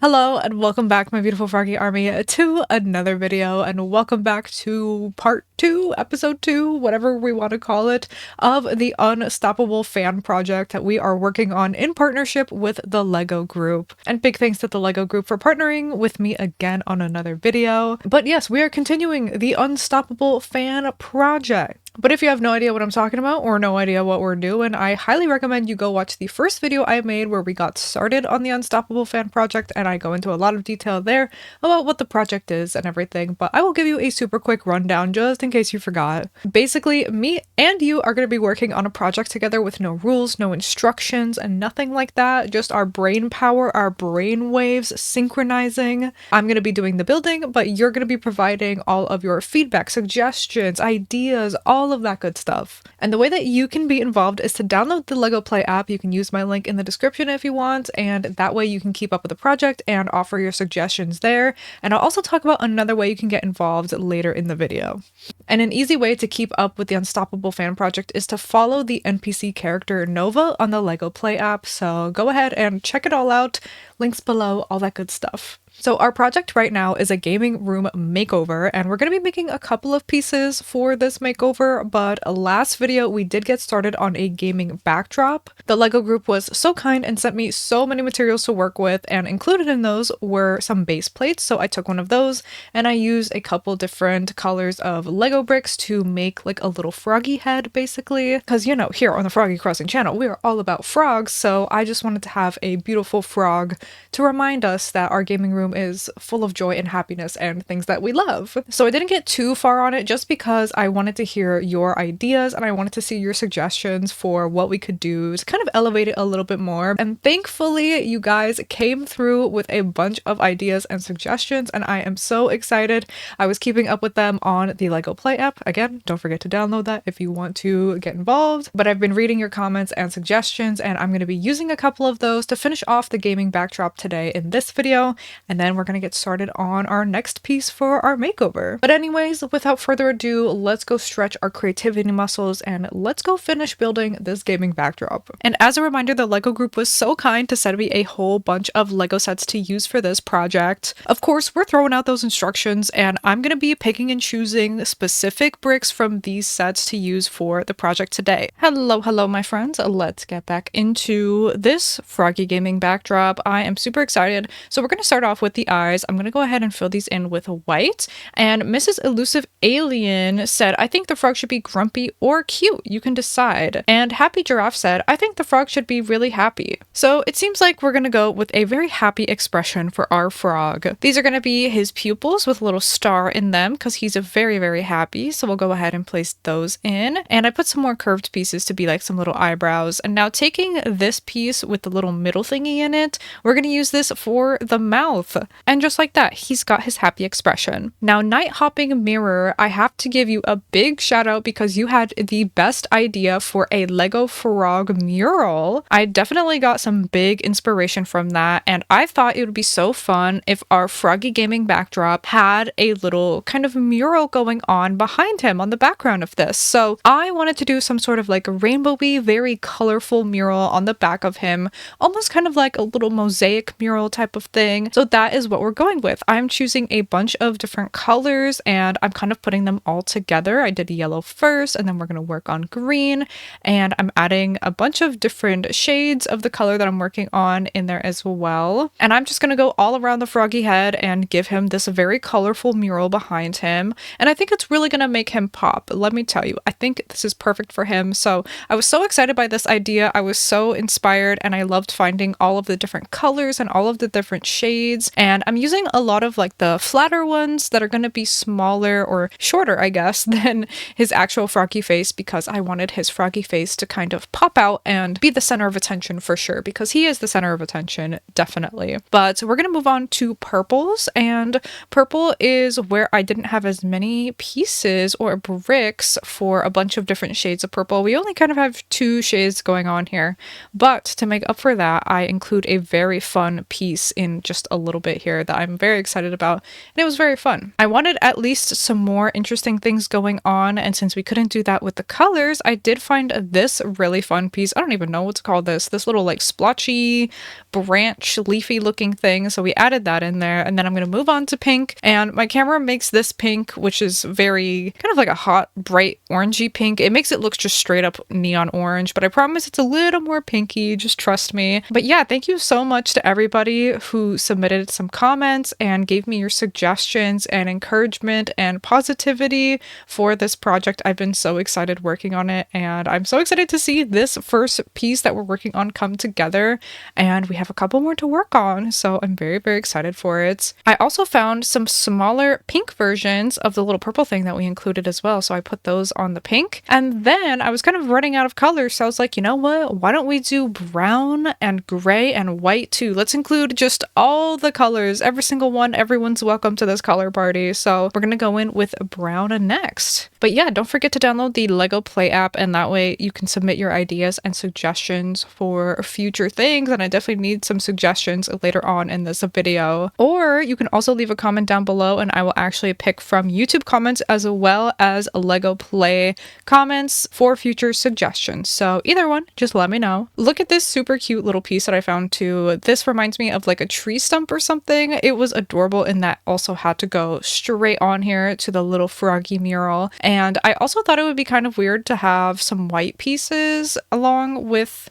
Hello and welcome back, my beautiful froggy army, to another video, and welcome back to part 2, episode 2, whatever we want to call it, of the Unstoppable fan project that we are working on in partnership with the LEGO group. And big thanks to the LEGO group for partnering with me again on another video. But yes, we are continuing the Unstoppable fan project. But if you have no idea what I'm talking about or no idea what we're doing, I highly recommend you go watch the first video I made where we got started on the Unstoppable fan project, and I go into a lot of detail there about what the project is and everything, but I will give you a super quick rundown just in case you forgot. Basically, me and you are going to be working on a project together with no rules, no instructions, and nothing like that, just our brain power, our brain waves synchronizing. I'm going to be doing the building, but you're going to be providing all of your feedback, suggestions, ideas, all of that good stuff. And the way that you can be involved is to download the LEGO Play app. You can use my link in the description if you want, and that way you can keep up with the project and offer your suggestions there. And I'll also talk about another way you can get involved later in the video. And an easy way to keep up with the Unstoppable fan project is to follow the NPC character Nova on the LEGO Play app, so go ahead and check it all out. Links below, all that good stuff. So our project right now is a gaming room makeover, and we're going to be making a couple of pieces for this makeover, but last video we did get started on a gaming backdrop. The LEGO group was so kind and sent me so many materials to work with, and included in those were some base plates, so I took one of those and I used a couple different colors of LEGO bricks to make like a little froggy head, basically, because you know, here on the Froggy Crossing channel we are all about frogs, so I just wanted to have a beautiful frog to remind us that our gaming room is full of joy and happiness and things that we love. So I didn't get too far on it just because I wanted to hear your ideas and I wanted to see your suggestions for what we could do to kind of elevate it a little bit more. And thankfully you guys came through with a bunch of ideas and suggestions, and I am so excited. I was keeping up with them on the LEGO Play app. Again, don't forget to download that if you want to get involved. But I've been reading your comments and suggestions, and I'm going to be using a couple of those to finish off the gaming backdrop today in this video, and then we're going to get started on our next piece for our makeover. But anyways, without further ado, let's go stretch our creativity muscles and let's go finish building this gaming backdrop. And as a reminder, the LEGO group was so kind to send me a whole bunch of LEGO sets to use for this project. Of course, we're throwing out those instructions, and I'm going to be picking and choosing specific bricks from these sets to use for the project today. Hello, my friends. Let's get back into this Froggy gaming backdrop. I am super excited. So we're going to start off with the eyes. I'm going to go ahead and fill these in with white. And Mrs. Elusive Alien said, I think the frog should be grumpy or cute. You can decide. And Happy Giraffe said, I think the frog should be really happy. So it seems like we're going to go with a very happy expression for our frog. These are going to be his pupils with a little star in them because he's very happy. So we'll go ahead and place those in. And I put some more curved pieces to be like some little eyebrows. And now taking this piece with the little middle thingy in it, we're going to use this for the mouth. And just like that, he's got his happy expression. Now, Night Hopping Mirror, I have to give you a big shout out because you had the best idea for a Lego frog mural. I definitely got some big inspiration from that, and I thought it would be so fun if our Froggy gaming backdrop had a little kind of mural going on behind him on the background of this. So I wanted to do some sort of like a rainbowy, very colorful mural on the back of him, almost kind of like a little mosaic mural type of thing. So that is what we're going with. I'm choosing a bunch of different colors and I'm kind of putting them all together. I did yellow first, and then we're going to work on green, and I'm adding a bunch of different shades of the color that I'm working on in there as well. And I'm just going to go all around the froggy head and give him this very colorful mural behind him. And I think it's really going to make him pop. Let me tell you, I think this is perfect for him. So I was so excited by this idea. I was so inspired, and I loved finding all of the different colors and all of the different shades. And I'm using a lot of like the flatter ones that are going to be smaller or shorter, I guess, than his actual froggy face, because I wanted his froggy face to kind of pop out and be the center of attention for sure, because he is the center of attention, definitely. But we're going to move on to purples, and purple is where I didn't have as many pieces or bricks for a bunch of different shades of purple. We only kind of have 2 shades going on here, but to make up for that, I include a very fun piece in just a little little bit here that I'm very excited about, and it was very fun. I wanted at least some more interesting things going on, and since we couldn't do that with the colors, I did find this really fun piece. I don't even know what to call this little like splotchy branch leafy looking thing, so we added that in there. And then I'm going to move on to pink, and my camera makes this pink, which is very kind of like a hot bright orangey pink. It makes it look just straight up neon orange, but I promise it's a little more pinky, just trust me. But yeah, thank you so much to everybody who submitted some comments and gave me your suggestions and encouragement and positivity for this project. I've been so excited working on it, and I'm so excited to see this first piece that we're working on come together, and we have a couple more to work on, so I'm very, very excited for it. I also found some smaller pink versions of the little purple thing that we included as well, so I put those on the pink. And then I was kind of running out of colors, so I was like, you know what, why don't we do brown and gray and white too? Let's include just all the colors, every single one. Everyone's welcome to this color party, so we're gonna go in with brown next. But yeah, don't forget to download the Lego Play app, and that way you can submit your ideas and suggestions for future things, and I definitely need some suggestions later on in this video. Or you can also leave a comment down below, and I will actually pick from YouTube comments as well as Lego Play comments for future suggestions. So either one, just let me know. Look at this super cute little piece that I found too. This reminds me of like a tree stump or something. It was adorable, and that also had to go straight on here to the little froggy mural. And I also thought it would be kind of weird to have some white pieces along with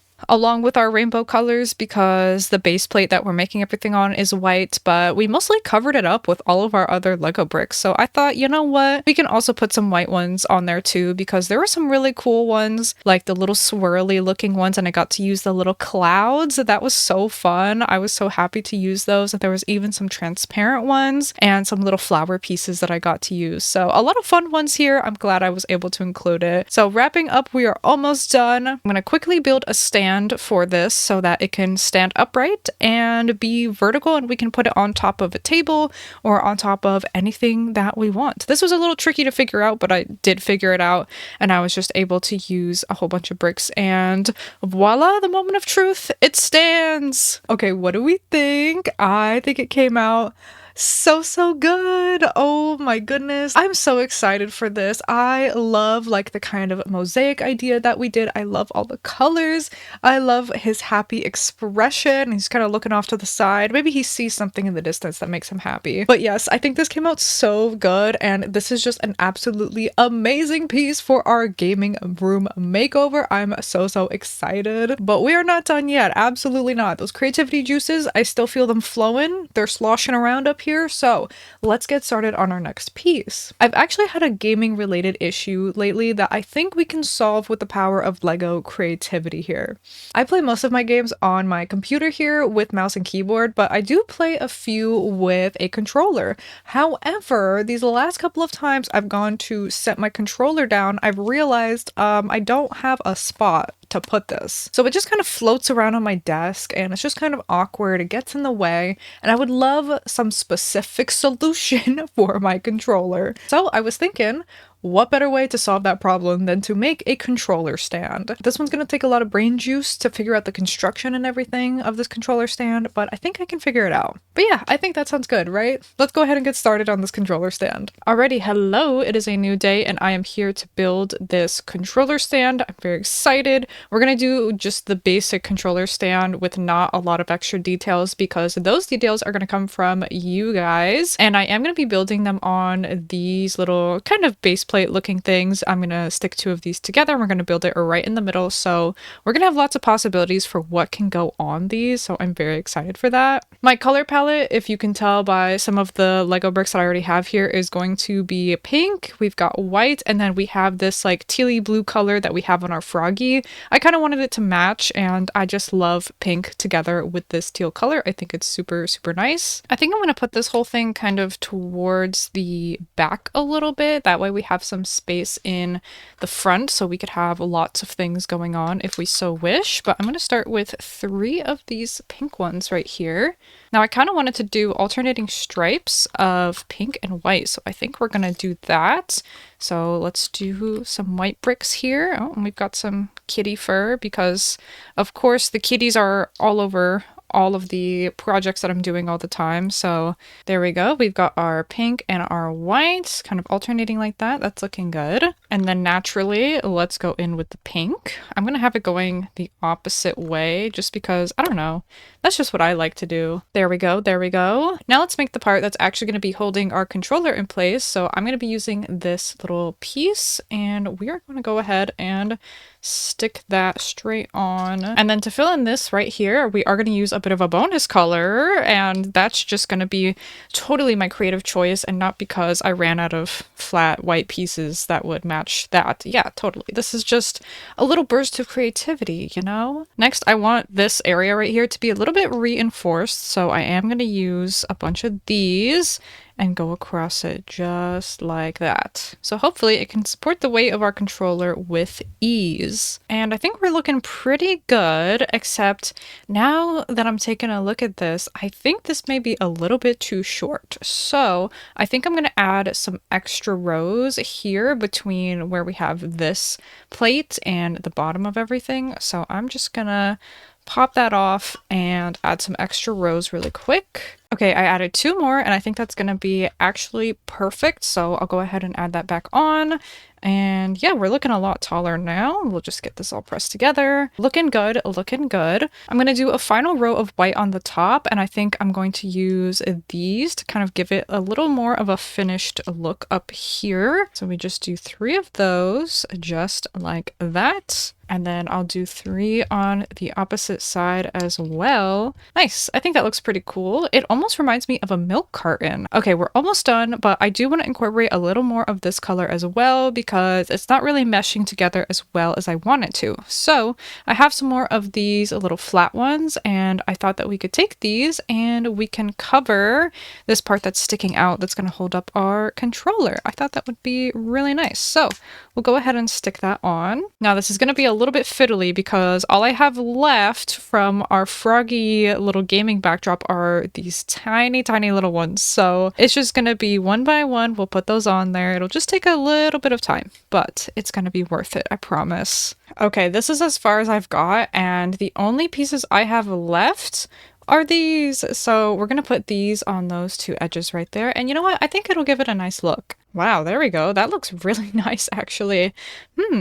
our rainbow colors, because the base plate that we're making everything on is white, but we mostly covered it up with all of our other Lego bricks. So I thought, you know what, we can also put some white ones on there too, because there were some really cool ones, like the little swirly looking ones, and I got to use the little clouds. That was so fun. I was so happy to use those. There was even some transparent ones and some little flower pieces that I got to use. So a lot of fun ones here. I'm glad I was able to include it. So wrapping up, we are almost done. I'm going to quickly build a stand for this so that it can stand upright and be vertical, and we can put it on top of a table or on top of anything that we want. This was a little tricky to figure out, but I did figure it out, and I was just able to use a whole bunch of bricks, and voila, the moment of truth, it stands. Okay, what do we think? I think it came out so good. Oh my goodness, I'm so excited for this. I love like the kind of mosaic idea that we did. I love all the colors. I love his happy expression. He's kind of looking off to the side. Maybe he sees something in the distance that makes him happy. But yes, I think this came out so good, and this is just an absolutely amazing piece for our gaming room makeover. I'm so excited, but we are not done yet. Absolutely not. Those creativity juices, I still feel them flowing. They're sloshing around up here. So let's get started on our next piece. I've actually had a gaming related issue lately that I think we can solve with the power of Lego creativity here. I play most of my games on my computer here with mouse and keyboard, but I do play a few with a controller. However, these last couple of times I've gone to set my controller down, I've realized I don't have a spot to put this. So it just kind of floats around on my desk, and it's just kind of awkward. It gets in the way, and I would love some specific solution for my controller. So I was thinking, what better way to solve that problem than to make a controller stand? This one's going to take a lot of brain juice to figure out the construction and everything of this controller stand, but I think I can figure it out. But yeah, I think that sounds good, right? Let's go ahead and get started on this controller stand. Alrighty, hello, it is a new day, and I am here to build this controller stand. I'm very excited. We're going to do just the basic controller stand with not a lot of extra details, because those details are going to come from you guys, and I am going to be building them on these little kind of base plate looking things. I'm going to stick two of these together, and we're going to build it right in the middle. So we're going to have lots of possibilities for what can go on these. So I'm very excited for that. My color palette, if you can tell by some of the Lego bricks that I already have here, is going to be pink. We've got white, and then we have this like tealy blue color that we have on our froggy. I kind of wanted it to match, and I just love pink together with this teal color. I think it's super nice. I think I'm going to put this whole thing kind of towards the back a little bit. That way we have some space in the front, so we could have lots of things going on if we so wish. But I'm going to start with 3 of these pink ones right here. Now I kind of wanted to do alternating stripes of pink and white, so I think we're going to do that. So let's do some white bricks here. Oh, and we've got some kitty fur, because of course the kitties are all over all of the projects that I'm doing all the time. So there we go. We've got our pink and our white kind of alternating like that. That's looking good. And then naturally, let's go in with the pink. I'm going to have it going the opposite way just because, I don't know, that's just what I like to do. There we go. There we go. Now let's make the part that's actually going to be holding our controller in place. So I'm going to be using this little piece and we are going to go ahead and stick that straight on. And then to fill in this right here, we are going to use a bit of a bonus color, and that's just going to be totally my creative choice and not because I ran out of flat white pieces that would match that. Yeah, totally. This is just a little burst of creativity, you know? Next, I want this area right here to be a little bit reinforced, so I am going to use a bunch of these and go across it just like that. So hopefully it can support the weight of our controller with ease. And I think we're looking pretty good, except now that I'm taking a look at this, I think this may be a little bit too short. So I think I'm going to add some extra rows here between where we have this plate and the bottom of everything. So I'm just gonna pop that off and add some extra rows really quick. Okay, I added 2 more and I think that's gonna be actually perfect. So I'll go ahead and add that back on. And yeah, we're looking a lot taller now. We'll just get this all pressed together. Looking good, looking good. I'm gonna do a final row of white on the top, and I think I'm going to use these to kind of give it a little more of a finished look up here. So we just do 3 of those, just like that. And then I'll do 3 on the opposite side as well. Nice. I think that looks pretty cool. It almost reminds me of a milk carton. Okay, we're almost done, but I do want to incorporate a little more of this color as well because it's not really meshing together as well as I want it to. So I have some more of these little flat ones, and I thought that we could take these and we can cover this part that's sticking out that's going to hold up our controller. I thought that would be really nice. So we'll go ahead and stick that on. Now this is going to be a little bit fiddly because all I have left from our froggy little gaming backdrop are these tiny little ones. So it's just going to be one by one. We'll put those on there. It'll just take a little bit of time, but it's going to be worth it, I promise. Okay, this is as far as I've got, and the only pieces I have left are these. So we're going to put these on those 2 edges right there. And you know what? I think it'll give it a nice look. Wow, there we go. That looks really nice, actually.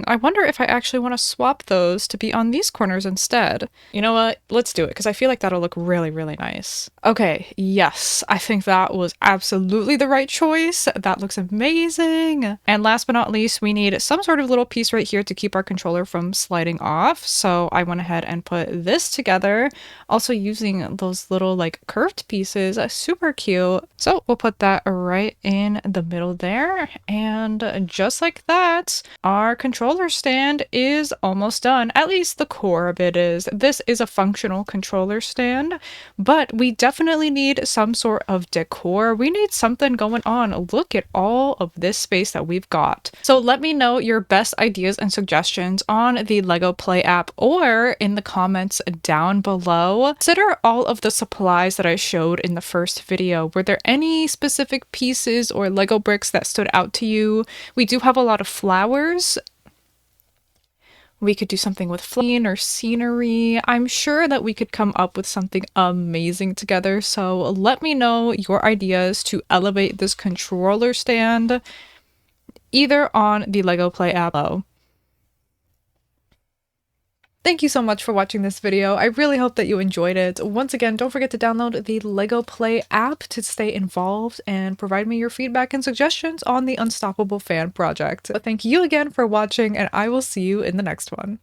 I wonder if I actually want to swap those to be on these corners instead. You know what? Let's do it, because I feel like that'll look really nice. Okay, yes, I think that was absolutely the right choice. That looks amazing. And last but not least, we need some sort of little piece right here to keep our controller from sliding off. So I went ahead and put this together, also using those little like curved pieces. Super cute. So we'll put that right in the middle there. And just like that, our controller stand is almost done. At least the core of it is. This is a functional controller stand, but we definitely need some sort of decor. We need something going on. Look at all of this space that we've got. So let me know your best ideas and suggestions on the Lego Play app or in the comments down below. Consider all of the supplies that I showed in the first video. Were there any specific pieces or Lego bricks that stood out to you? We do have a lot of flowers. We could do something with flame or scenery. I'm sure that we could come up with something amazing together. So let me know your ideas to elevate this controller stand either on the Lego Play app below. Thank you so much for watching this video. I really hope that you enjoyed it. Once again, don't forget to download the Lego Play app to stay involved and provide me your feedback and suggestions on the Unstoppable Fan project. But thank you again for watching, and I will see you in the next one.